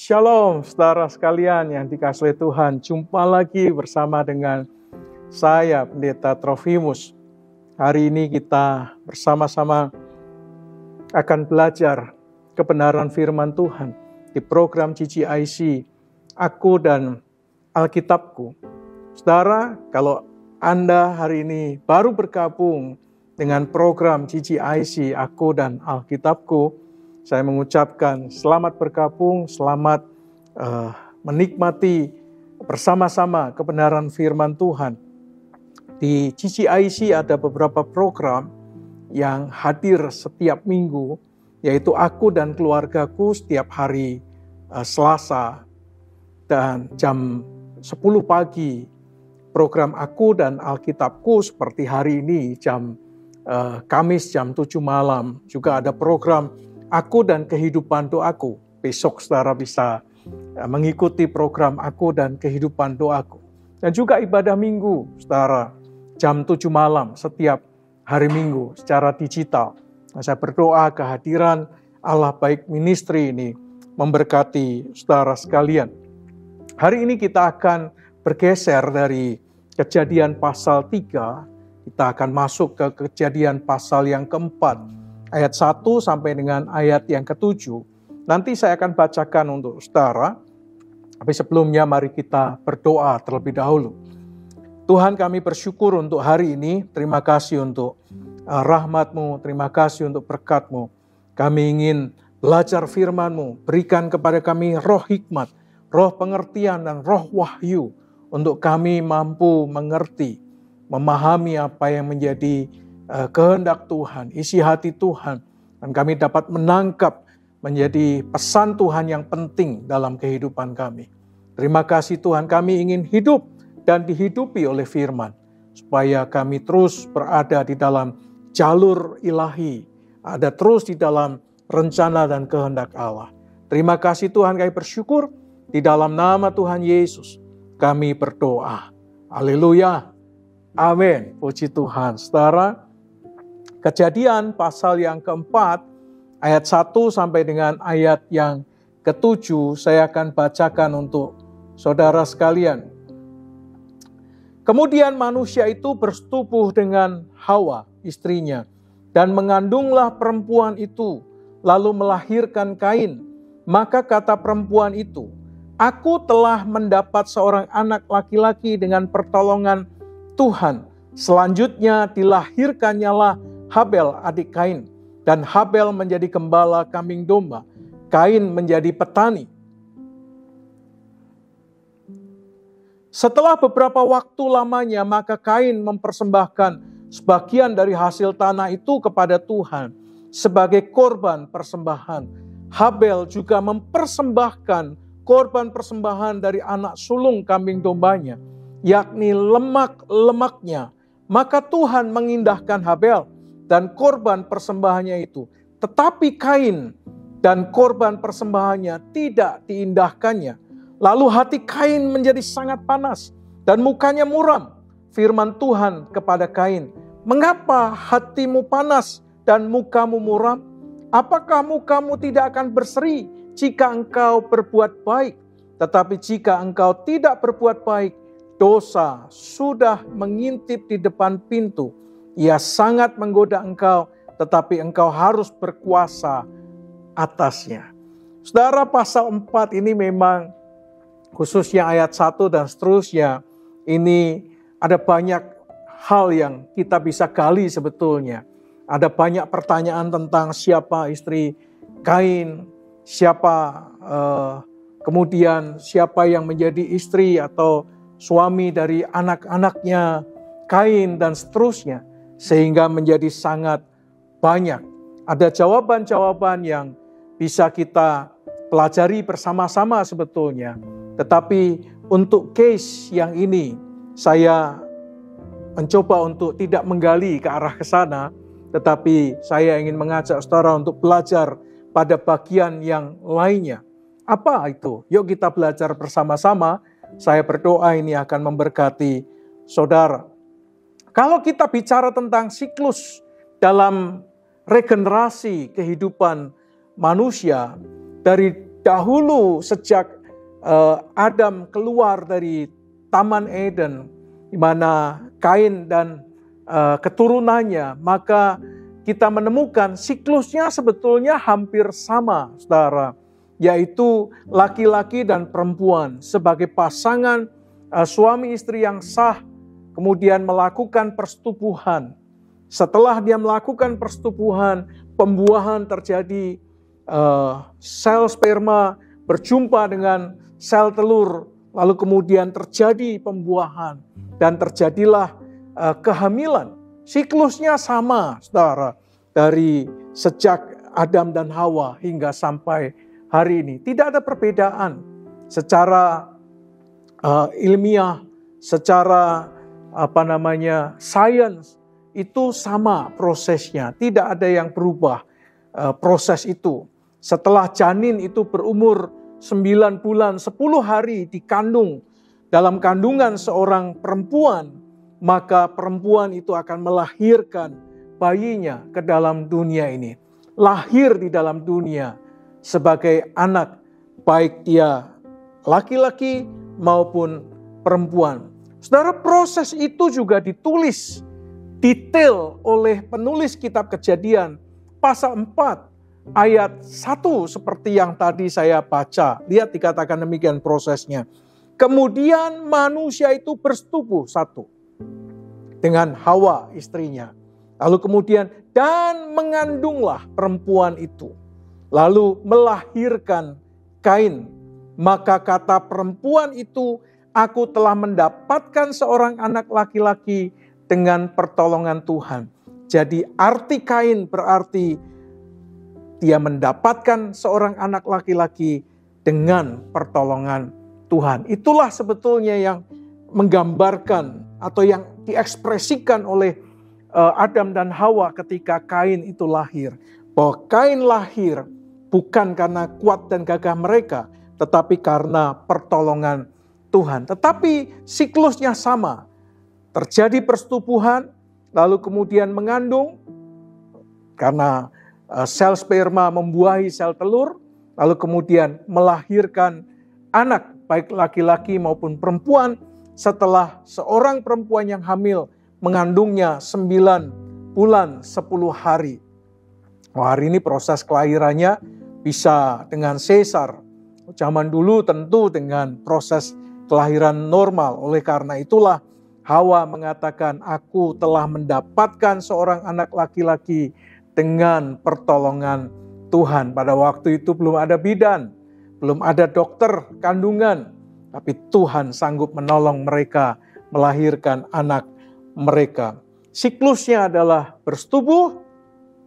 Shalom saudara sekalian yang dikasihi Tuhan. Jumpa lagi bersama dengan saya Pendeta Trofimus. Hari ini kita bersama-sama akan belajar kebenaran firman Tuhan di program GGIC Aku dan Alkitabku. Saudara, kalau Anda hari ini baru bergabung dengan program GGIC Aku dan Alkitabku, saya mengucapkan selamat bergabung, selamat menikmati bersama-sama kebenaran firman Tuhan. Di GGIC ada beberapa program yang hadir setiap minggu, yaitu Aku dan Keluargaku setiap hari Selasa dan jam 10 pagi. Program Aku dan Alkitabku seperti hari ini jam Kamis jam 7 malam. Juga ada program Aku dan Kehidupan Doaku. Besok saudara bisa mengikuti program Aku dan Kehidupan Doaku. Dan juga ibadah minggu saudara jam 7 malam setiap hari minggu secara digital. Nah, saya berdoa kehadiran Allah Baik Ministry ini memberkati saudara sekalian. Hari ini kita akan bergeser dari Kejadian pasal 3. Kita akan masuk ke Kejadian pasal yang keempat. Ayat 1 sampai dengan ayat yang ke-7. Nanti saya akan bacakan untuk saudara. Tapi sebelumnya mari kita berdoa terlebih dahulu. Tuhan, kami bersyukur untuk hari ini. Terima kasih untuk rahmat-Mu. Terima kasih untuk berkat-Mu. Kami ingin belajar firman-Mu. Berikan kepada kami roh hikmat, roh pengertian dan roh wahyu. Untuk kami mampu mengerti, memahami apa yang menjadi kehendak Tuhan, isi hati Tuhan. Dan kami dapat menangkap menjadi pesan Tuhan yang penting dalam kehidupan kami. Terima kasih Tuhan, kami ingin hidup dan dihidupi oleh firman. Supaya kami terus berada di dalam jalur ilahi. Ada terus di dalam rencana dan kehendak Allah. Terima kasih Tuhan, kami bersyukur. Di dalam nama Tuhan Yesus kami berdoa. Haleluya. Amin. Puji Tuhan. Saudara, Kejadian pasal yang keempat, ayat 1 sampai dengan ayat yang ke-7, saya akan bacakan untuk saudara sekalian. Kemudian manusia itu bersetubuh dengan Hawa, istrinya, dan mengandunglah perempuan itu, lalu melahirkan Kain. Maka kata perempuan itu, "Aku telah mendapat seorang anak laki-laki dengan pertolongan Tuhan." Selanjutnya dilahirkannyalah Habel adik Kain, dan Habel menjadi gembala kambing domba, Kain menjadi petani. Setelah beberapa waktu lamanya, maka Kain mempersembahkan sebagian dari hasil tanah itu kepada Tuhan sebagai korban persembahan. Habel juga mempersembahkan korban persembahan dari anak sulung kambing dombanya, yakni lemak-lemaknya. Maka Tuhan mengindahkan Habel dan korban persembahannya itu. Tetapi Kain dan korban persembahannya tidak diindahkannya. Lalu hati Kain menjadi sangat panas dan mukanya muram. Firman Tuhan kepada Kain, "Mengapa hatimu panas dan mukamu muram? Apakah mukamu tidak akan berseri jika engkau berbuat baik? Tetapi jika engkau tidak berbuat baik, dosa sudah mengintip di depan pintu. Ia sangat menggoda engkau, tetapi engkau harus berkuasa atasnya." Saudara, pasal 4 ini memang khususnya ayat 1 dan seterusnya, ini ada banyak hal yang kita bisa gali sebetulnya. Ada banyak pertanyaan tentang siapa istri Kain, kemudian siapa yang menjadi istri atau suami dari anak-anaknya Kain dan seterusnya. Sehingga menjadi sangat banyak. Ada jawaban-jawaban yang bisa kita pelajari bersama-sama sebetulnya. Tetapi untuk case yang ini, saya mencoba untuk tidak menggali ke arah ke sana. Tetapi saya ingin mengajak saudara untuk belajar pada bagian yang lainnya. Apa itu? Yuk kita belajar bersama-sama. Saya berdoa ini akan memberkati saudara. Kalau kita bicara tentang siklus dalam regenerasi kehidupan manusia, dari dahulu sejak Adam keluar dari Taman Eden, di mana Kain dan keturunannya, maka kita menemukan siklusnya sebetulnya hampir sama, saudara, yaitu laki-laki dan perempuan sebagai pasangan suami istri yang sah, kemudian melakukan persetubuhan. Setelah dia melakukan persetubuhan, pembuahan terjadi, sel sperma berjumpa dengan sel telur, lalu kemudian terjadi pembuahan dan terjadilah kehamilan. Siklusnya sama, saudara, dari sejak Adam dan Hawa hingga sampai hari ini. Tidak ada perbedaan secara ilmiah, secara sains, itu sama prosesnya. Tidak ada yang berubah proses itu. Setelah janin itu berumur 9 bulan 10 hari dikandung dalam kandungan seorang perempuan, maka perempuan itu akan melahirkan bayinya ke dalam dunia ini. Lahir di dalam dunia sebagai anak, baik dia laki-laki maupun perempuan. Saudara, proses itu juga ditulis detail oleh penulis kitab Kejadian pasal 4 ayat 1 seperti yang tadi saya baca. Lihat, dikatakan demikian prosesnya. Kemudian manusia itu bersetubuh satu dengan Hawa istrinya. Lalu kemudian dan mengandunglah perempuan itu. Lalu melahirkan Kain. Maka kata perempuan itu, aku telah mendapatkan seorang anak laki-laki dengan pertolongan Tuhan. Jadi arti Kain berarti dia mendapatkan seorang anak laki-laki dengan pertolongan Tuhan. Itulah sebetulnya yang menggambarkan atau yang diekspresikan oleh Adam dan Hawa ketika Kain itu lahir. Bahwa Kain lahir bukan karena kuat dan gagah mereka, tetapi karena pertolongan Tuhan. Tetapi siklusnya sama. Terjadi persetubuhan, lalu kemudian mengandung, karena sel sperma membuahi sel telur, lalu kemudian melahirkan anak, baik laki-laki maupun perempuan, setelah seorang perempuan yang hamil mengandungnya 9 bulan 10 hari. Hari ini proses kelahirannya bisa dengan sesar. Zaman dulu tentu dengan proses kelahiran normal. Oleh karena itulah Hawa mengatakan, aku telah mendapatkan seorang anak laki-laki dengan pertolongan Tuhan. Pada waktu itu belum ada bidan, belum ada dokter kandungan, tapi Tuhan sanggup menolong mereka melahirkan anak mereka. Siklusnya adalah bersetubuh,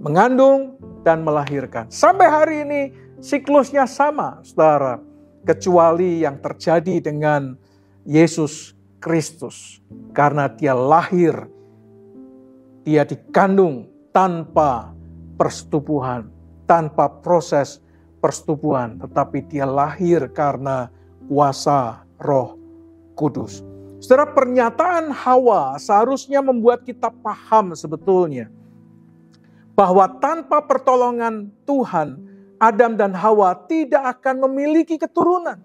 mengandung, dan melahirkan. Sampai hari ini siklusnya sama, saudara, kecuali yang terjadi dengan Yesus Kristus. Karena dia lahir, dia dikandung tanpa persetubuhan, tanpa proses persetubuhan, tetapi dia lahir karena kuasa Roh Kudus. Saudara, pernyataan Hawa seharusnya membuat kita paham sebetulnya bahwa tanpa pertolongan Tuhan, Adam dan Hawa tidak akan memiliki keturunan.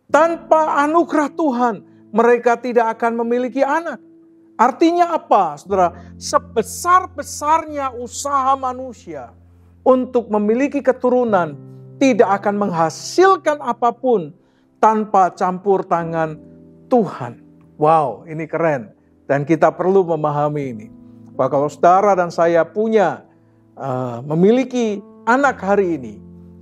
Tanpa anugerah Tuhan, mereka tidak akan memiliki anak. Artinya apa, saudara? Sebesar-besarnya usaha manusia untuk memiliki keturunan tidak akan menghasilkan apapun tanpa campur tangan Tuhan. Wow, ini keren. Dan kita perlu memahami ini. Bahwa kalau saudara dan saya punya, memiliki anak hari ini,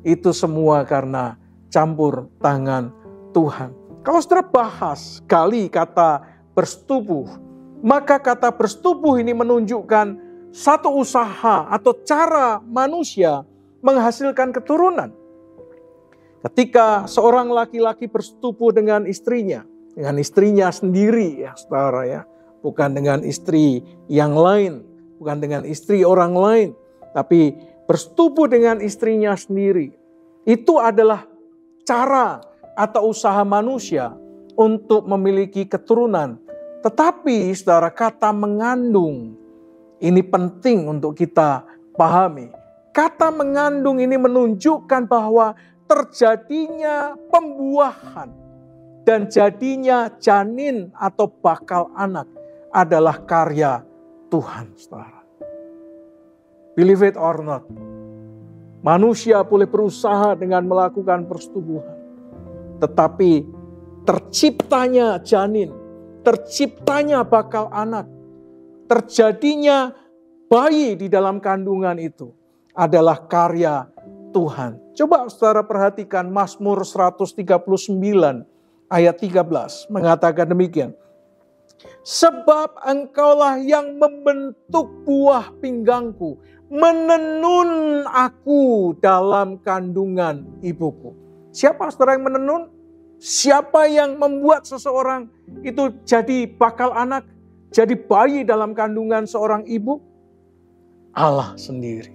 itu semua karena campur tangan Tuhan. Kalau saudara bahas kali kata bersetubuh, maka kata bersetubuh ini menunjukkan satu usaha atau cara manusia menghasilkan keturunan. Ketika seorang laki-laki bersetubuh dengan istrinya sendiri, ya saudara, ya, bukan dengan istri yang lain, bukan dengan istri orang lain, tapi bersetubuh dengan istrinya sendiri. Itu adalah cara atau usaha manusia untuk memiliki keturunan. Tetapi saudara, kata mengandung ini penting untuk kita pahami. Kata mengandung ini menunjukkan bahwa terjadinya pembuahan dan jadinya janin atau bakal anak adalah karya Tuhan, saudara. Believe it or not, manusia boleh berusaha dengan melakukan persetubuhan, tetapi terciptanya janin, terciptanya bakal anak, terjadinya bayi di dalam kandungan itu adalah karya Tuhan. Coba saudara perhatikan Mazmur 139 ayat 13 mengatakan demikian. Sebab engkaulah yang membentuk buah pinggangku, menenun aku dalam kandungan ibuku. Siapa saudara yang menenun? Siapa yang membuat seseorang itu jadi bakal anak, jadi bayi dalam kandungan seorang ibu? Allah sendiri.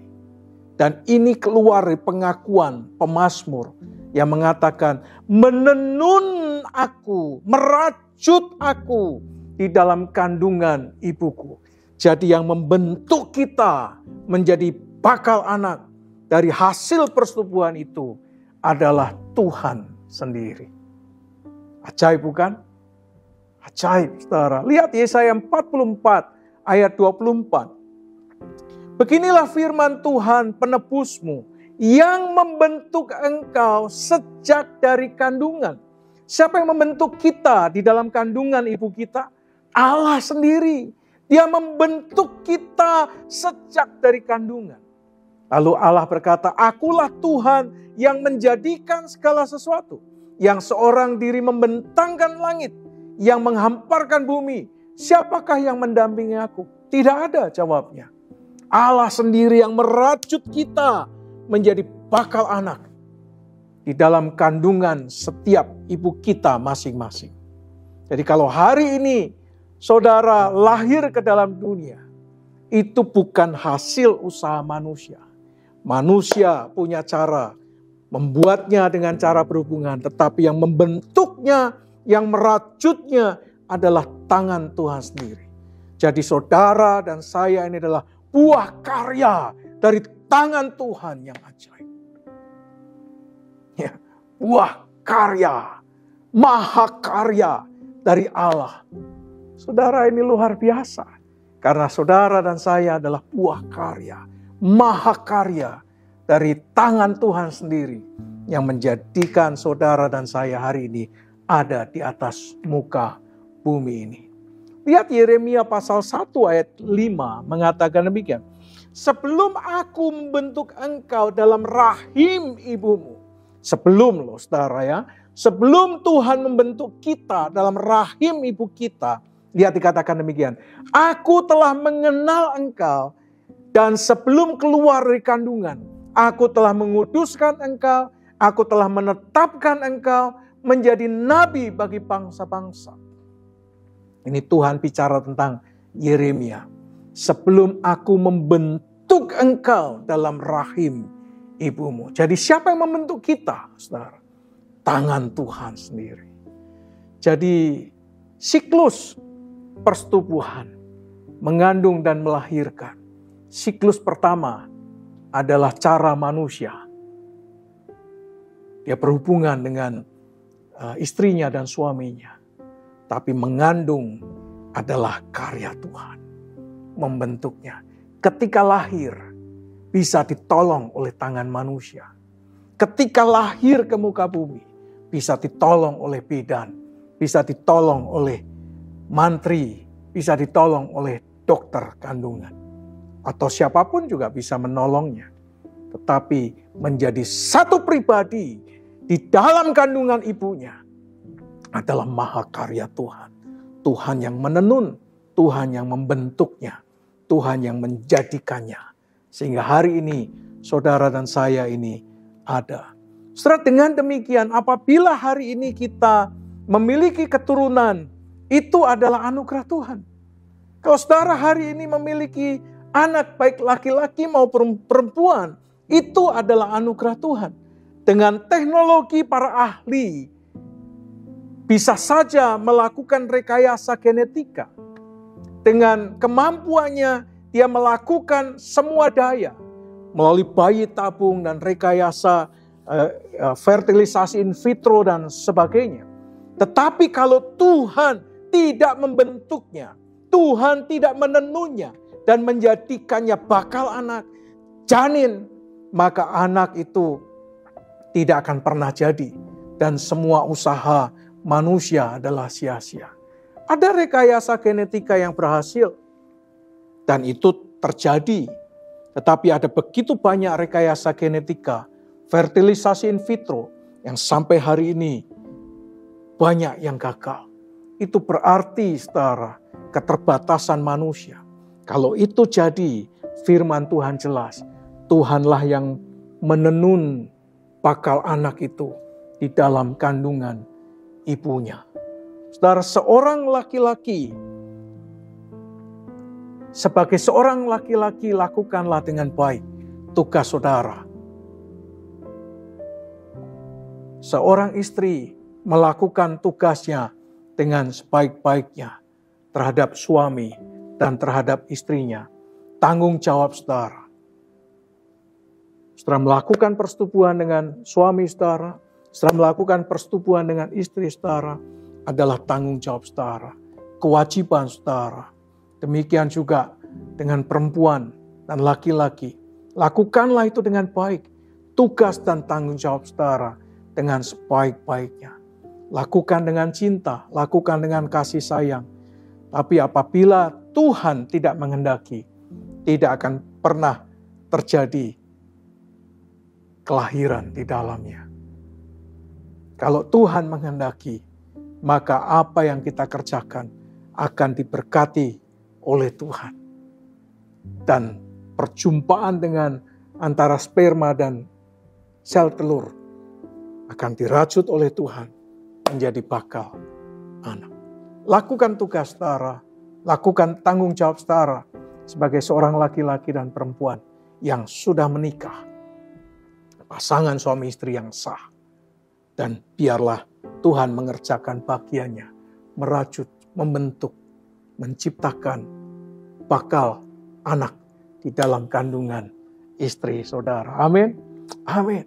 Dan ini keluar dari pengakuan pemazmur yang mengatakan, menenun aku, merajut aku di dalam kandungan ibuku. Jadi yang membentuk kita menjadi bakal anak dari hasil persetubuhan itu adalah Tuhan sendiri. Ajaib bukan? Ajaib, saudara. Lihat Yesaya 44 ayat 24. Beginilah firman Tuhan penebusmu yang membentuk engkau sejak dari kandungan. Siapa yang membentuk kita di dalam kandungan ibu kita? Allah sendiri. Dia membentuk kita sejak dari kandungan. Lalu Allah berkata, akulah Tuhan yang menjadikan segala sesuatu. Yang seorang diri membentangkan langit, yang menghamparkan bumi. Siapakah yang mendampingi aku? Tidak ada jawabnya. Allah sendiri yang merajut kita menjadi bakal anak di dalam kandungan setiap ibu kita masing-masing. Jadi kalau hari ini saudara lahir ke dalam dunia, itu bukan hasil usaha manusia. Manusia punya cara membuatnya dengan cara berhubungan, tetapi yang membentuknya, yang merajutnya adalah tangan Tuhan sendiri. Jadi saudara dan saya ini adalah buah karya dari tangan Tuhan yang ajaib. Ya, buah karya, mahakarya dari Allah. Saudara ini luar biasa. Karena saudara dan saya adalah buah karya, mahakarya dari tangan Tuhan sendiri yang menjadikan saudara dan saya hari ini ada di atas muka bumi ini. Lihat Yeremia pasal 1 ayat 5 mengatakan demikian. Sebelum aku membentuk engkau dalam rahim ibumu. Sebelum loh saudara ya. Sebelum Tuhan membentuk kita dalam rahim ibu kita. Lihat dikatakan demikian. Aku telah mengenal engkau. Dan sebelum keluar dari kandungan. Aku telah menguduskan engkau. Aku telah menetapkan engkau menjadi nabi bagi bangsa-bangsa. Ini Tuhan bicara tentang Yeremia. Sebelum aku membentuk engkau dalam rahim ibumu. Jadi siapa yang membentuk kita, saudara? Tangan Tuhan sendiri. Jadi siklus persetubuhan, mengandung dan melahirkan. Siklus pertama adalah cara manusia. Dia berhubungan dengan istrinya dan suaminya. Tapi mengandung adalah karya Tuhan. Membentuknya. Ketika lahir bisa ditolong oleh tangan manusia. Ketika lahir ke muka bumi bisa ditolong oleh bidan. Bisa ditolong oleh mantri. Bisa ditolong oleh dokter kandungan. Atau siapapun juga bisa menolongnya. Tetapi menjadi satu pribadi di dalam kandungan ibunya adalah mahakarya Tuhan. Tuhan yang menenun, Tuhan yang membentuknya, Tuhan yang menjadikannya. Sehingga hari ini saudara dan saya ini ada. Saudara, dengan demikian apabila hari ini kita memiliki keturunan, itu adalah anugerah Tuhan. Kalau saudara hari ini memiliki anak baik laki-laki maupun perempuan, itu adalah anugerah Tuhan. Dengan teknologi para ahli, bisa saja melakukan rekayasa genetika. Dengan kemampuannya, dia melakukan semua daya. Melalui bayi tabung dan rekayasa fertilisasi in vitro dan sebagainya. Tetapi kalau Tuhan tidak membentuknya, Tuhan tidak menenunnya dan menjadikannya bakal anak, janin, maka anak itu tidak akan pernah jadi. Dan semua usaha manusia adalah sia-sia. Ada rekayasa genetika yang berhasil. Dan itu terjadi. Tetapi ada begitu banyak rekayasa genetika, fertilisasi in vitro, yang sampai hari ini banyak yang gagal. Itu berarti, saudara, keterbatasan manusia. Kalau itu jadi, firman Tuhan jelas. Tuhanlah yang menenun bakal anak itu di dalam kandungan ibunya. Saudara, seorang laki-laki, sebagai seorang laki-laki, lakukanlah dengan baik tugas saudara. Seorang istri melakukan tugasnya dengan sebaik-baiknya terhadap suami dan terhadap istrinya. Tanggung jawab saudara. Saudara melakukan persetubuhan dengan suami saudara, saudara melakukan persetubuhan dengan istri saudara, adalah tanggung jawab saudara, kewajiban saudara. Demikian juga dengan perempuan dan laki-laki. Lakukanlah itu dengan baik. Tugas dan tanggung jawab saudara dengan sebaik-baiknya. Lakukan dengan cinta, lakukan dengan kasih sayang. Tapi apabila Tuhan tidak menghendaki, tidak akan pernah terjadi kelahiran di dalamnya. Kalau Tuhan menghendaki, maka apa yang kita kerjakan akan diberkati oleh Tuhan. Dan perjumpaan dengan antara sperma dan sel telur akan dirajut oleh Tuhan menjadi bakal anak. Lakukan tugas saudara, lakukan tanggung jawab saudara sebagai seorang laki-laki dan perempuan yang sudah menikah. Pasangan suami istri yang sah. Dan biarlah Tuhan mengerjakan bagiannya, merajut, membentuk, menciptakan bakal anak di dalam kandungan istri saudara. Amin. Amin.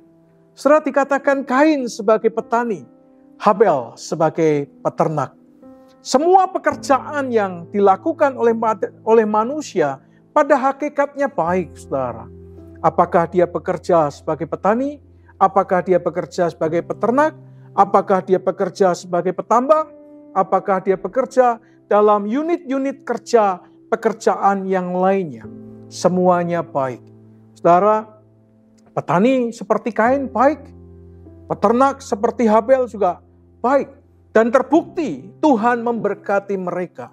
Saudara, dikatakan Kain sebagai petani, Habel sebagai peternak. Semua pekerjaan yang dilakukan oleh manusia pada hakikatnya baik, saudara. Apakah dia bekerja sebagai petani? Apakah dia bekerja sebagai peternak? Apakah dia bekerja sebagai petambang? Apakah dia bekerja dalam unit-unit kerja pekerjaan yang lainnya? Semuanya baik. Saudara, petani seperti Kain baik. Peternak seperti Habel juga baik. Dan terbukti Tuhan memberkati mereka.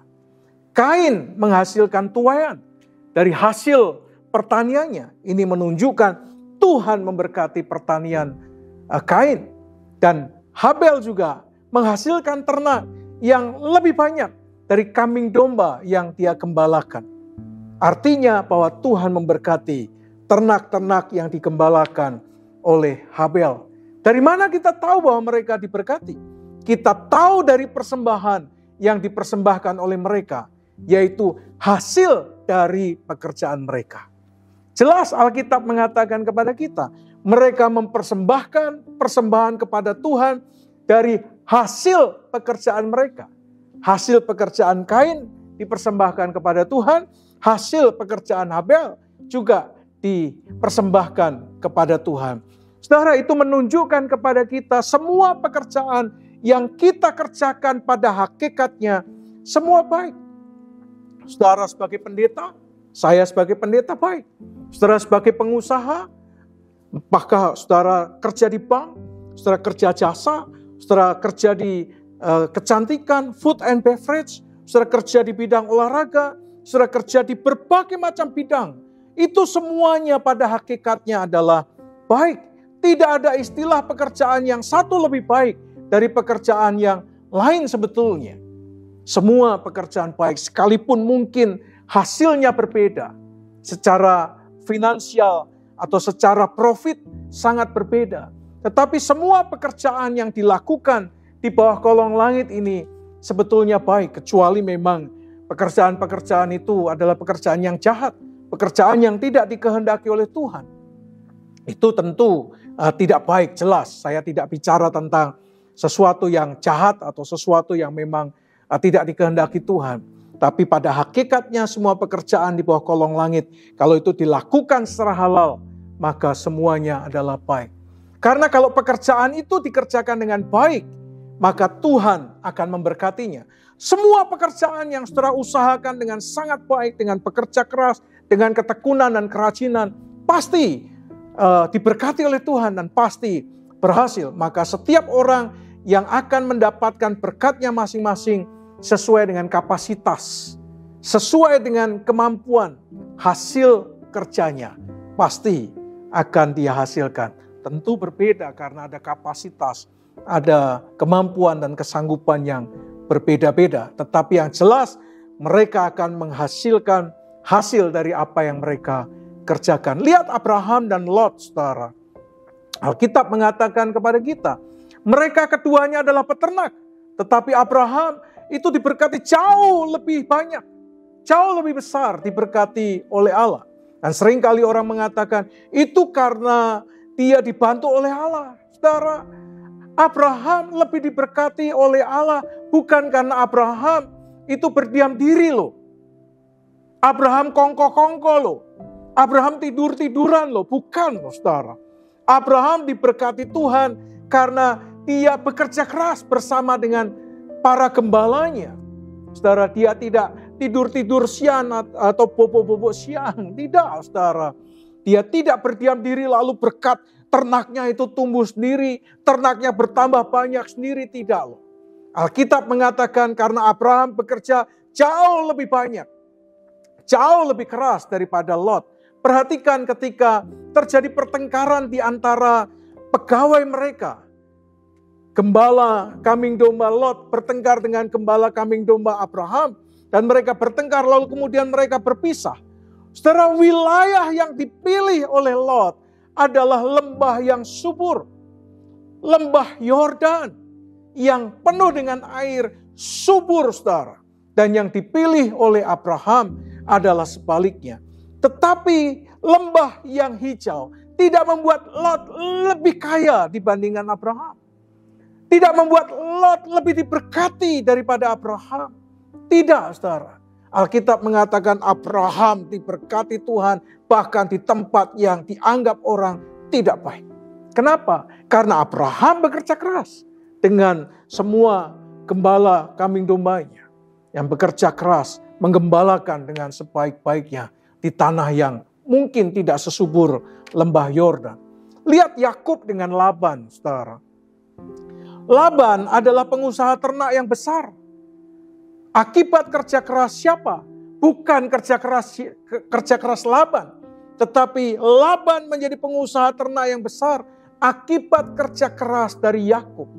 Kain menghasilkan tuaian dari hasil pertaniannya. Ini menunjukkan Tuhan memberkati pertanian Kain. Dan Habel juga menghasilkan ternak yang lebih banyak dari kambing domba yang dia gembalakan. Artinya bahwa Tuhan memberkati ternak-ternak yang digembalakan oleh Habel. Dari mana kita tahu bahwa mereka diberkati? Kita tahu dari persembahan yang dipersembahkan oleh mereka, yaitu hasil dari pekerjaan mereka. Jelas Alkitab mengatakan kepada kita, mereka mempersembahkan persembahan kepada Tuhan dari hasil pekerjaan mereka. Hasil pekerjaan Kain dipersembahkan kepada Tuhan, hasil pekerjaan Habel juga dipersembahkan kepada Tuhan. Saudara, itu menunjukkan kepada kita semua pekerjaan yang kita kerjakan pada hakikatnya semua baik. Saudara sebagai pendeta, saya sebagai pendeta baik. Saudara sebagai pengusaha, apakah saudara kerja di bank, saudara kerja jasa, saudara kerja di kecantikan, food and beverage, saudara kerja di bidang olahraga, saudara kerja di berbagai macam bidang. Itu semuanya pada hakikatnya adalah baik. Tidak ada istilah pekerjaan yang satu lebih baik dari pekerjaan yang lain sebetulnya. Semua pekerjaan baik, sekalipun mungkin hasilnya berbeda. Secara finansial atau secara profit sangat berbeda. Tetapi semua pekerjaan yang dilakukan di bawah kolong langit ini sebetulnya baik. Kecuali memang pekerjaan-pekerjaan itu adalah pekerjaan yang jahat. Pekerjaan yang tidak dikehendaki oleh Tuhan. Itu tentu tidak baik, jelas. Saya tidak bicara tentang sesuatu yang jahat atau sesuatu yang memang tidak dikehendaki Tuhan. Tapi pada hakikatnya semua pekerjaan di bawah kolong langit, kalau itu dilakukan secara halal, maka semuanya adalah baik. Karena kalau pekerjaan itu dikerjakan dengan baik, maka Tuhan akan memberkatinya. Semua pekerjaan yang saudara usahakan dengan sangat baik, dengan bekerja keras, dengan ketekunan dan kerajinan, pasti diberkati oleh Tuhan dan pasti berhasil. Maka setiap orang yang akan mendapatkan berkatnya masing-masing sesuai dengan kapasitas, sesuai dengan kemampuan, hasil kerjanya pasti akan dia hasilkan. Tentu berbeda karena ada kapasitas, ada kemampuan dan kesanggupan yang berbeda-beda. Tetapi yang jelas mereka akan menghasilkan hasil dari apa yang mereka kerjakan. Lihat Abraham dan Lot, saudara. Alkitab mengatakan kepada kita, mereka keduanya adalah peternak. Tetapi Abraham itu diberkati jauh lebih banyak, jauh lebih besar diberkati oleh Allah. Dan seringkali orang mengatakan, itu karena dia dibantu oleh Allah. Saudara, Abraham lebih diberkati oleh Allah bukan karena Abraham itu berdiam diri loh. Abraham kongko-kongko loh. Abraham tidur-tiduran loh. Bukan loh, saudara. Abraham diberkati Tuhan karena dia bekerja keras bersama dengan para gembalanya. Saudara, dia tidak tidur-tidur siang atau bobo-bobo siang. Tidak, saudara. Dia tidak berdiam diri lalu berkat ternaknya itu tumbuh sendiri, ternaknya bertambah banyak sendiri, tidak loh. Alkitab mengatakan karena Abraham bekerja jauh lebih banyak, jauh lebih keras daripada Lot. Perhatikan ketika terjadi pertengkaran di antara pegawai mereka. Gembala kambing domba Lot bertengkar dengan gembala kambing domba Abraham. Dan mereka bertengkar lalu kemudian mereka berpisah. Saudara, wilayah yang dipilih oleh Lot adalah lembah yang subur. Lembah Yordan yang penuh dengan air subur, saudara. Dan yang dipilih oleh Abraham adalah sebaliknya. Tetapi lembah yang hijau tidak membuat Lot lebih kaya dibandingkan Abraham. Tidak membuat Lot lebih diberkati daripada Abraham. Tidak, saudara. Alkitab mengatakan Abraham diberkati Tuhan bahkan di tempat yang dianggap orang tidak baik. Kenapa? Karena Abraham bekerja keras dengan semua gembala kambing dombanya yang bekerja keras menggembalakan dengan sebaik-baiknya di tanah yang mungkin tidak sesubur lembah Yordan. Lihat Yakub dengan Laban, saudara. Laban adalah pengusaha ternak yang besar. Akibat kerja keras siapa? Bukan kerja keras Laban. Tetapi Laban menjadi pengusaha ternak yang besar akibat kerja keras dari Yakub.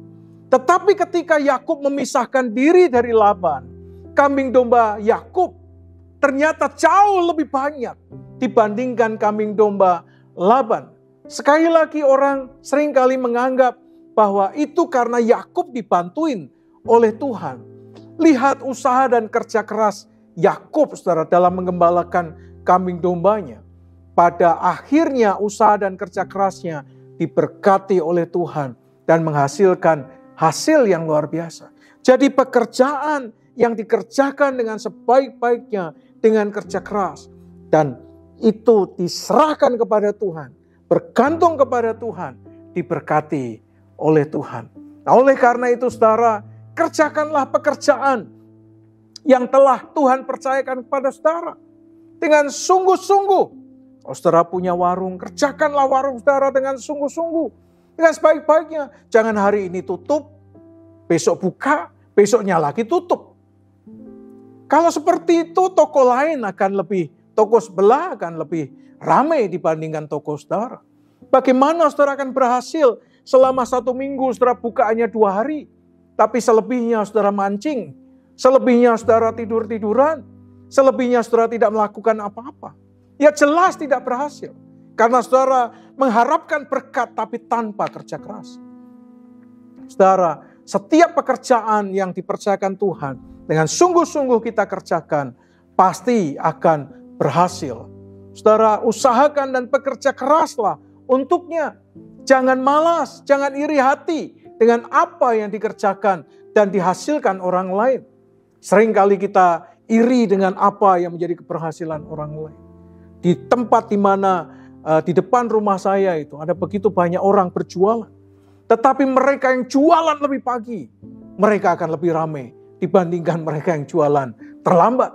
Tetapi ketika Yakub memisahkan diri dari Laban, kambing domba Yakub ternyata jauh lebih banyak dibandingkan kambing domba Laban. Sekali lagi orang seringkali menganggap bahwa itu karena Yakub dibantuin oleh Tuhan. Lihat usaha dan kerja keras Yakub, saudara, dalam menggembalakan kambing dombanya. Pada akhirnya usaha dan kerja kerasnya diberkati oleh Tuhan dan menghasilkan hasil yang luar biasa. Jadi pekerjaan yang dikerjakan dengan sebaik-baiknya dengan kerja keras dan itu diserahkan kepada Tuhan, bergantung kepada Tuhan, diberkati oleh Tuhan. Nah, oleh karena itu, saudara, kerjakanlah pekerjaan yang telah Tuhan percayakan kepada saudara dengan sungguh-sungguh. Kalau saudara punya warung, kerjakanlah warung saudara dengan sungguh-sungguh, dengan sebaik-baiknya. Jangan hari ini tutup, besok buka, besoknya lagi tutup. Kalau seperti itu, toko lain toko sebelah akan lebih ramai dibandingkan toko saudara. Bagaimana saudara akan berhasil selama 1 minggu saudara buka hanya 2 hari? Tapi selebihnya saudara mancing, selebihnya saudara tidur-tiduran, selebihnya saudara tidak melakukan apa-apa. Ya jelas tidak berhasil. Karena saudara mengharapkan berkat tapi tanpa kerja keras. Saudara, setiap pekerjaan yang dipercayakan Tuhan, dengan sungguh-sungguh kita kerjakan, pasti akan berhasil. Saudara, usahakan dan bekerja keraslah untuknya. Jangan malas, jangan iri hati dengan apa yang dikerjakan dan dihasilkan orang lain. Seringkali kita iri dengan apa yang menjadi keberhasilan orang lain. Di tempat di mana di depan rumah saya itu ada begitu banyak orang berjualan. Tetapi mereka yang jualan lebih pagi, mereka akan lebih ramai dibandingkan mereka yang jualan terlambat.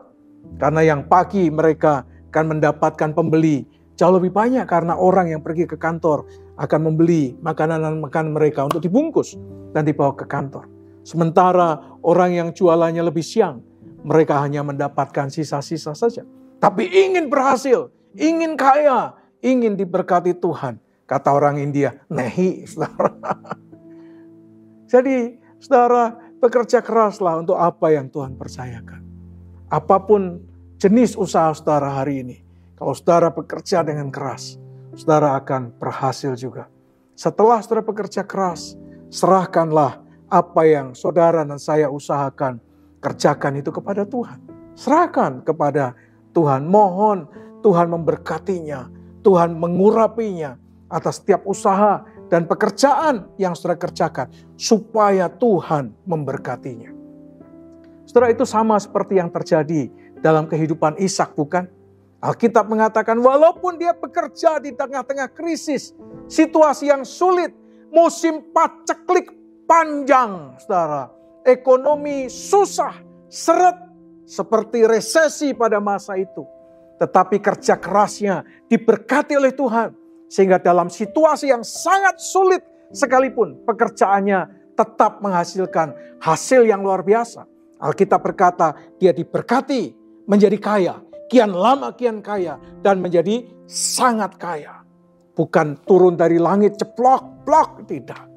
Karena yang pagi mereka akan mendapatkan pembeli jauh lebih banyak karena orang yang pergi ke kantor akan membeli makanan mereka untuk dibungkus dan dibawa ke kantor. Sementara orang yang jualannya lebih siang, mereka hanya mendapatkan sisa-sisa saja. Tapi ingin berhasil, ingin kaya, ingin diberkati Tuhan. Kata orang India, nehi, saudara. Jadi, saudara, bekerja keraslah untuk apa yang Tuhan percayakan. Apapun jenis usaha saudara hari ini, kalau saudara bekerja dengan keras, saudara akan berhasil juga. Setelah saudara bekerja keras, serahkanlah apa yang saudara dan saya usahakan, kerjakan itu kepada Tuhan. Serahkan kepada Tuhan. Mohon Tuhan memberkatinya, Tuhan mengurapinya atas setiap usaha dan pekerjaan yang saudara kerjakan, supaya Tuhan memberkatinya. Saudara, itu sama seperti yang terjadi dalam kehidupan Ishak, bukan? Alkitab mengatakan walaupun dia bekerja di tengah-tengah krisis, situasi yang sulit, musim paceklik panjang, saudara, ekonomi susah, seret, seperti resesi pada masa itu. Tetapi kerja kerasnya diberkati oleh Tuhan, sehingga dalam situasi yang sangat sulit sekalipun, pekerjaannya tetap menghasilkan hasil yang luar biasa. Alkitab berkata, dia diberkati menjadi kaya, kian lama kian kaya, dan menjadi sangat kaya. Bukan turun dari langit ceplok-plok, tidak.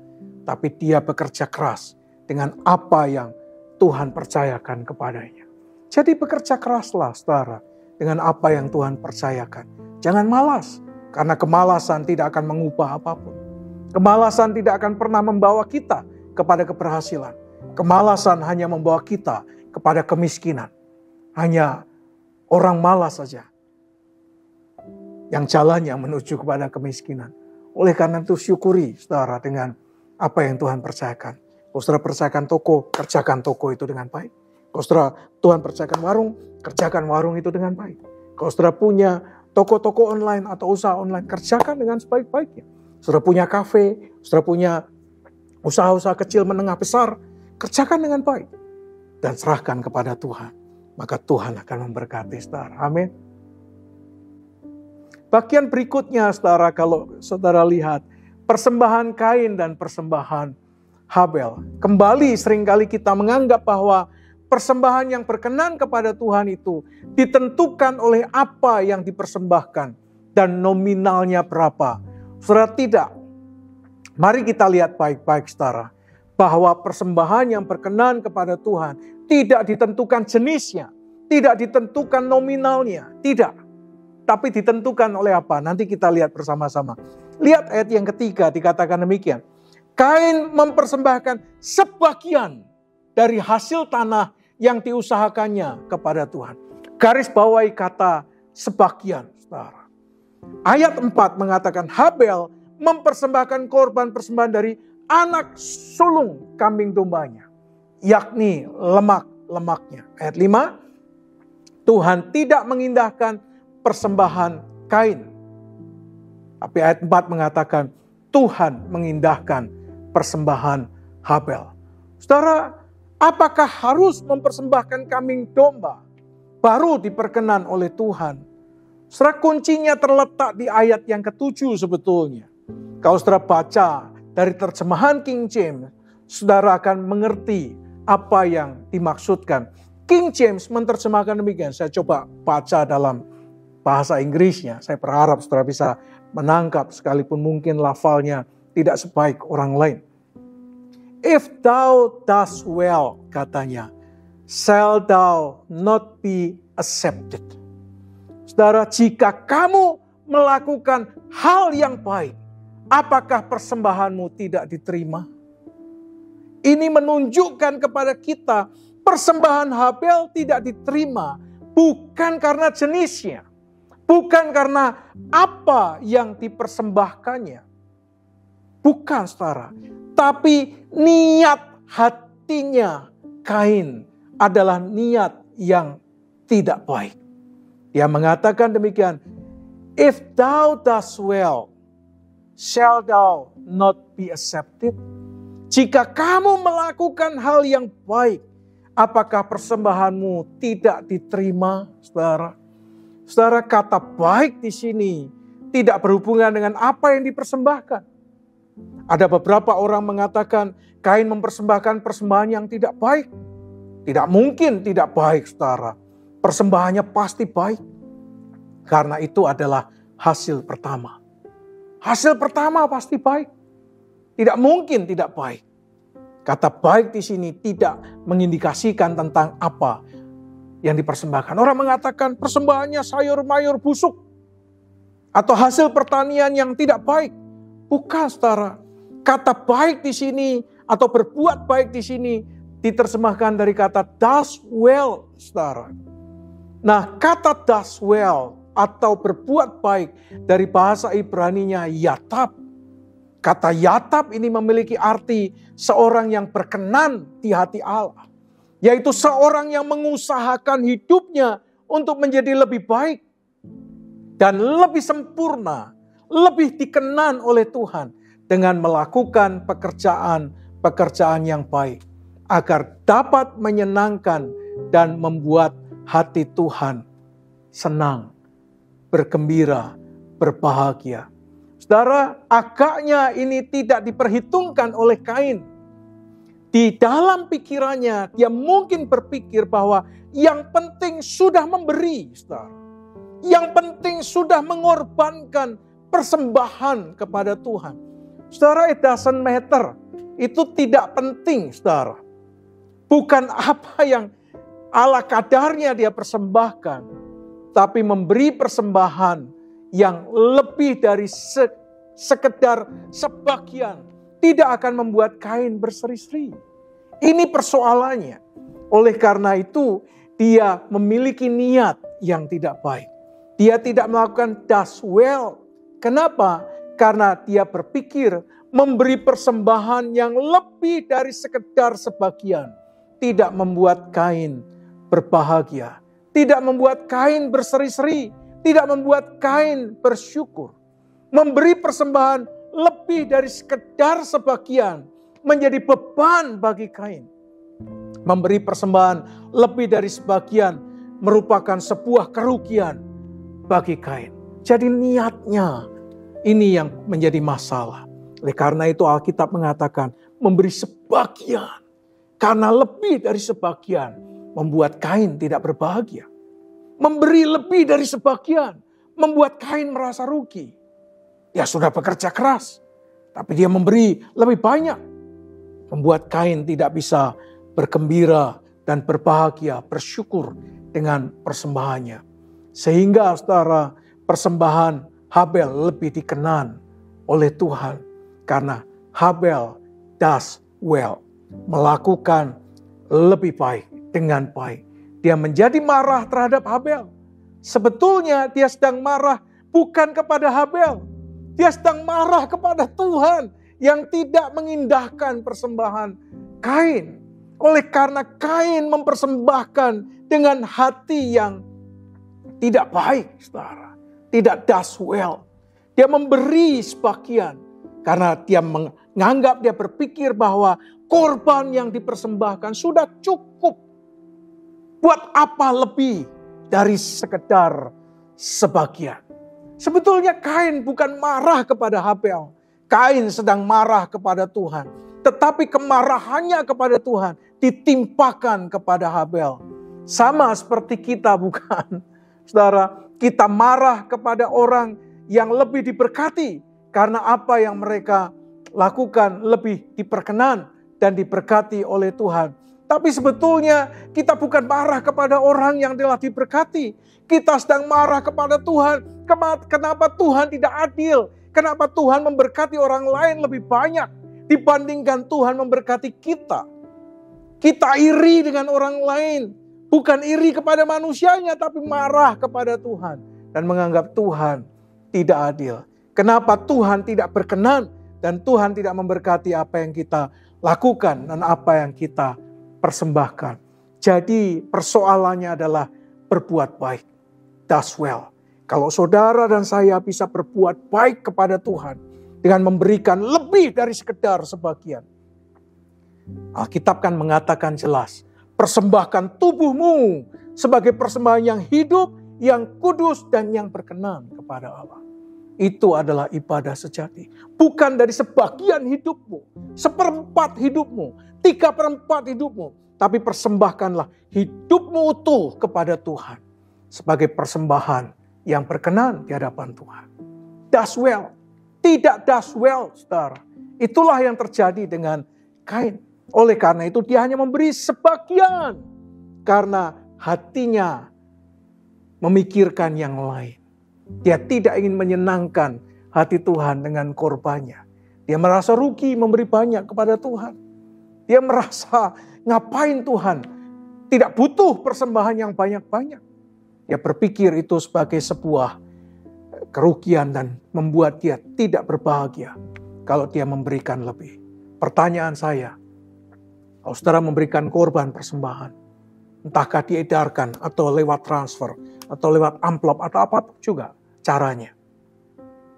Tapi dia bekerja keras dengan apa yang Tuhan percayakan kepadanya. Jadi bekerja keraslah, saudara, dengan apa yang Tuhan percayakan. Jangan malas, karena kemalasan tidak akan mengubah apapun. Kemalasan tidak akan pernah membawa kita kepada keberhasilan. Kemalasan hanya membawa kita kepada kemiskinan. Hanya orang malas saja yang jalannya menuju kepada kemiskinan. Oleh karena itu syukuri, saudara, dengan apa yang Tuhan percayakan. Kalau saudara percayakan toko, kerjakan toko itu dengan baik. Kalau saudara Tuhan percayakan warung, kerjakan warung itu dengan baik. Kalau saudara punya toko-toko online atau usaha online, kerjakan dengan sebaik-baiknya. Saudara punya kafe, saudara punya usaha-usaha kecil, menengah, besar, kerjakan dengan baik. Dan serahkan kepada Tuhan. Maka Tuhan akan memberkati, saudara. Amin. Bagian berikutnya, saudara, kalau saudara lihat, persembahan Kain dan persembahan Habel. Kembali seringkali kita menganggap bahwa persembahan yang berkenan kepada Tuhan itu ditentukan oleh apa yang dipersembahkan dan nominalnya berapa. Saudara, tidak. Mari kita lihat baik-baik, saudara, bahwa persembahan yang berkenan kepada Tuhan tidak ditentukan jenisnya, tidak ditentukan nominalnya, tidak. Tapi ditentukan oleh apa? Nanti kita lihat bersama-sama. Lihat ayat yang ketiga, dikatakan demikian. Kain mempersembahkan sebagian dari hasil tanah yang diusahakannya kepada Tuhan. Garis bawahi kata sebagian, saudara. Ayat 4 mengatakan Habel mempersembahkan korban persembahan dari anak sulung kambing dombanya, yakni lemak-lemaknya. Ayat 5, Tuhan tidak mengindahkan persembahan Kain. Tapi ayat 4 mengatakan Tuhan mengindahkan persembahan Habel. Saudara, apakah harus mempersembahkan kambing domba baru diperkenan oleh Tuhan? Saudara, kuncinya terletak di ayat yang ke-7 sebetulnya. Kalau saudara baca dari terjemahan King James, saudara akan mengerti apa yang dimaksudkan. King James menerjemahkan demikian. Saya coba baca dalam bahasa Inggrisnya. Saya berharap saudara bisa menangkap sekalipun mungkin lafalnya tidak sebaik orang lain. If thou dost well, katanya, shall thou not be accepted. Saudara, jika kamu melakukan hal yang baik, apakah persembahanmu tidak diterima? Ini menunjukkan kepada kita persembahan Habel tidak diterima bukan karena jenisnya, bukan karena apa yang dipersembahkannya. Bukan, saudara. Tapi niat hatinya Kain adalah niat yang tidak baik. Dia mengatakan demikian, "If thou dost well, shall thou not be accepted?" Jika kamu melakukan hal yang baik, apakah persembahanmu tidak diterima, saudara? Saudara, kata baik di sini tidak berhubungan dengan apa yang dipersembahkan. Ada beberapa orang mengatakan Kain mempersembahkan persembahan yang tidak baik. Tidak mungkin tidak baik, saudara. Persembahannya pasti baik. Karena itu adalah hasil pertama. Hasil pertama pasti baik. Tidak mungkin tidak baik. Kata baik di sini tidak mengindikasikan tentang apa yang dipersembahkan. Orang mengatakan persembahannya sayur mayur busuk. Atau hasil pertanian yang tidak baik. Bukan, saudara. Kata baik di sini atau berbuat baik di sini diterjemahkan dari kata does well, saudara. Nah, kata does well atau berbuat baik dari bahasa Ibraninya yatab. Kata yatab ini memiliki arti seorang yang berkenan di hati Allah. Yaitu seorang yang mengusahakan hidupnya untuk menjadi lebih baik. Dan lebih sempurna, lebih dikenan oleh Tuhan. Dengan melakukan pekerjaan yang baik. Agar dapat menyenangkan dan membuat hati Tuhan senang, bergembira, berbahagia. Saudara, agaknya ini tidak diperhitungkan oleh Kain. Di dalam pikirannya, dia mungkin berpikir bahwa yang penting sudah memberi, saudara. Yang penting sudah mengorbankan persembahan kepada Tuhan. Saudara, it doesn't matter. Itu tidak penting, saudara. Bukan apa yang ala kadarnya dia persembahkan. Tapi memberi persembahan yang lebih dari sekedar sebagian tidak akan membuat Kain berseri-seri. Ini persoalannya. Oleh karena itu dia memiliki niat yang tidak baik. Dia tidak melakukan does well. Kenapa? Karena dia berpikir memberi persembahan yang lebih dari sekedar sebagian tidak membuat Kain berbahagia. Tidak membuat Kain berseri-seri. Tidak membuat Kain bersyukur. Memberi persembahan lebih dari sekedar sebagian menjadi beban bagi Kain. Memberi persembahan lebih dari sebagian merupakan sebuah kerugian bagi Kain. Jadi niatnya ini yang menjadi masalah. Oleh karena itu Alkitab mengatakan memberi sebagian. Karena lebih dari sebagian membuat Kain tidak berbahagia. Memberi lebih dari sebagian membuat Kain merasa rugi. Dia sudah bekerja keras, tapi dia memberi lebih banyak. Membuat Kain tidak bisa bergembira dan berbahagia, bersyukur dengan persembahannya. Sehingga saudara, persembahan Habel lebih dikenan oleh Tuhan. Karena Habel does well, melakukan lebih baik dengan baik. Dia menjadi marah terhadap Habel. Sebetulnya dia sedang marah bukan kepada Habel. Dia sedang marah kepada Tuhan yang tidak mengindahkan persembahan Kain. Oleh karena Kain mempersembahkan dengan hati yang tidak baik, saudara. Tidak does well. Dia memberi sebagian karena dia menganggap, dia berpikir bahwa korban yang dipersembahkan sudah cukup. Buat apa lebih dari sekedar sebagian? Sebetulnya Kain bukan marah kepada Habel. Kain sedang marah kepada Tuhan. Tetapi kemarahannya kepada Tuhan ditimpakan kepada Habel. Sama seperti kita, bukan? Saudara, kita marah kepada orang yang lebih diberkati. Karena apa yang mereka lakukan lebih diperkenan dan diberkati oleh Tuhan. Tapi sebetulnya kita bukan marah kepada orang yang telah diberkati. Kita sedang marah kepada Tuhan. Kenapa Tuhan tidak adil? Kenapa Tuhan memberkati orang lain lebih banyak dibandingkan Tuhan memberkati kita? Kita iri dengan orang lain. Bukan iri kepada manusianya, tapi marah kepada Tuhan. Dan menganggap Tuhan tidak adil. Kenapa Tuhan tidak berkenan dan Tuhan tidak memberkati apa yang kita lakukan dan apa yang kita persembahkan. Jadi persoalannya adalah berbuat baik. Does well. Kalau saudara dan saya bisa berbuat baik kepada Tuhan dengan memberikan lebih dari sekedar sebagian. Alkitab kan mengatakan jelas, persembahkan tubuhmu sebagai persembahan yang hidup, yang kudus, dan yang berkenan kepada Allah. Itu adalah ibadah sejati. Bukan dari sebagian hidupmu, 1/4 hidupmu, 3/4 hidupmu. Tapi persembahkanlah hidupmu utuh kepada Tuhan. Sebagai persembahan yang berkenan di hadapan Tuhan. Does well. Tidak does well, saudara. Itulah yang terjadi dengan Kain. Oleh karena itu dia hanya memberi sebagian. Karena hatinya memikirkan yang lain. Dia tidak ingin menyenangkan hati Tuhan dengan korbannya. Dia merasa rugi memberi banyak kepada Tuhan. Dia merasa ngapain Tuhan tidak butuh persembahan yang banyak-banyak. Dia berpikir itu sebagai sebuah kerugian dan membuat dia tidak berbahagia kalau dia memberikan lebih. Pertanyaan saya, kalau saudara memberikan korban persembahan, entahkah diedarkan atau lewat transfer, atau lewat amplop, atau apapun juga caranya.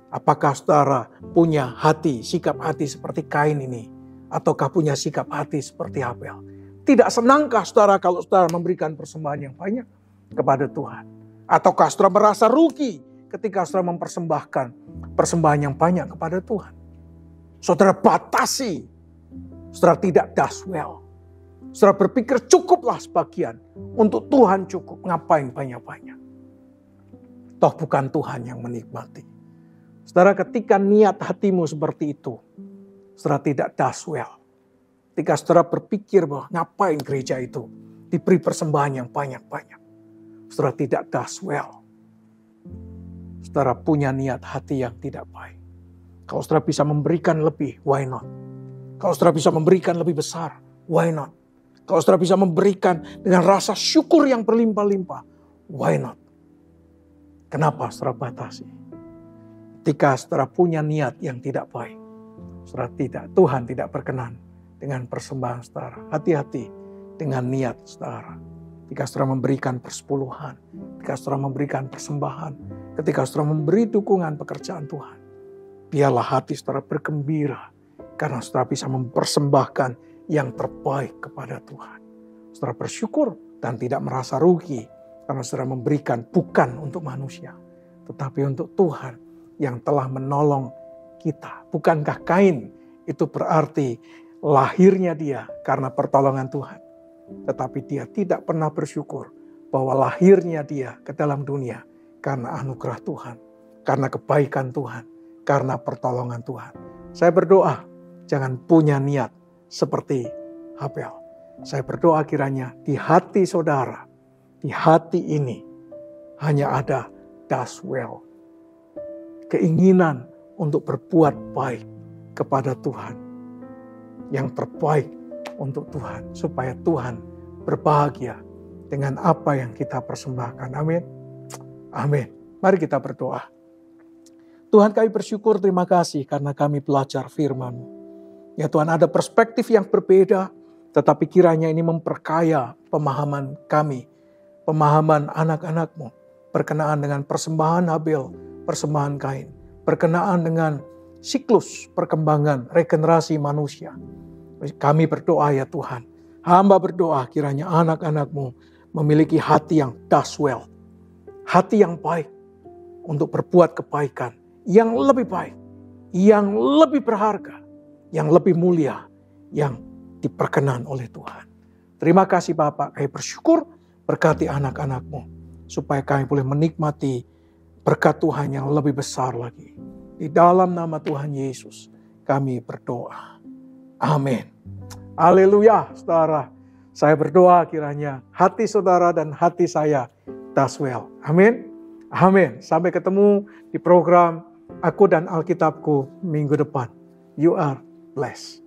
Apakah saudara punya hati, sikap hati seperti Kain ini? Ataukah punya sikap hati seperti Habel? Tidak senangkah saudara kalau saudara memberikan persembahan yang banyak kepada Tuhan? Ataukah saudara merasa rugi ketika saudara mempersembahkan persembahan yang banyak kepada Tuhan? Saudara batasi. Saudara tidak does well. Saudara berpikir cukuplah sebagian. Untuk Tuhan cukup. Ngapain banyak-banyak? Toh bukan Tuhan yang menikmati. Saudara, ketika niat hatimu seperti itu, saudara tidak does well. Ketika saudara berpikir bahwa ngapain gereja itu diberi persembahan yang banyak-banyak, saudara tidak does well. Saudara punya niat hati yang tidak baik. Kalau saudara bisa memberikan lebih, why not? Kalau saudara bisa memberikan lebih besar, why not? Kalau saudara bisa memberikan dengan rasa syukur yang berlimpah-limpah, why not? Kenapa saudara batasi? Ketika saudara punya niat yang tidak baik, Tuhan tidak berkenan dengan persembahan saudara. Hati-hati dengan niat saudara. Ketika saudara memberikan persepuluhan, ketika saudara memberikan persembahan, ketika saudara memberi dukungan pekerjaan Tuhan, biarlah hati saudara bergembira karena saudara bisa mempersembahkan yang terbaik kepada Tuhan. Saudara bersyukur dan tidak merasa rugi karena saudara memberikan bukan untuk manusia, tetapi untuk Tuhan yang telah menolong kita. Bukankah Kain itu berarti lahirnya dia karena pertolongan Tuhan? Tetapi dia tidak pernah bersyukur bahwa lahirnya dia ke dalam dunia karena anugerah Tuhan, karena kebaikan Tuhan, karena pertolongan Tuhan. Saya berdoa, jangan punya niat seperti Habel. Saya berdoa kiranya di hati saudara, di hati ini hanya ada does well. Keinginan untuk berbuat baik kepada Tuhan. Yang terbaik untuk Tuhan. Supaya Tuhan berbahagia dengan apa yang kita persembahkan. Amin. Amin. Mari kita berdoa. Tuhan, kami bersyukur, terima kasih karena kami belajar firman-Mu. Ya Tuhan, ada perspektif yang berbeda, tetapi kiranya ini memperkaya pemahaman kami, pemahaman anak-anak-Mu, berkenaan dengan persembahan Habel, persembahan Kain, berkenaan dengan siklus perkembangan regenerasi manusia. Kami berdoa ya Tuhan, hamba berdoa kiranya anak-anak-Mu memiliki hati yang does well, hati yang baik untuk berbuat kebaikan, yang lebih baik, yang lebih berharga, yang lebih mulia, yang diperkenan oleh Tuhan. Terima kasih Bapak, kami bersyukur berkati anak-anak-Mu, supaya kami boleh menikmati berkat Tuhan yang lebih besar lagi. Di dalam nama Tuhan Yesus kami berdoa. Amin. Haleluya, saudara. Saya berdoa kiranya hati saudara dan hati saya does well. Amin. Amin. Sampai ketemu di program Aku dan Alkitabku minggu depan. You are blessed.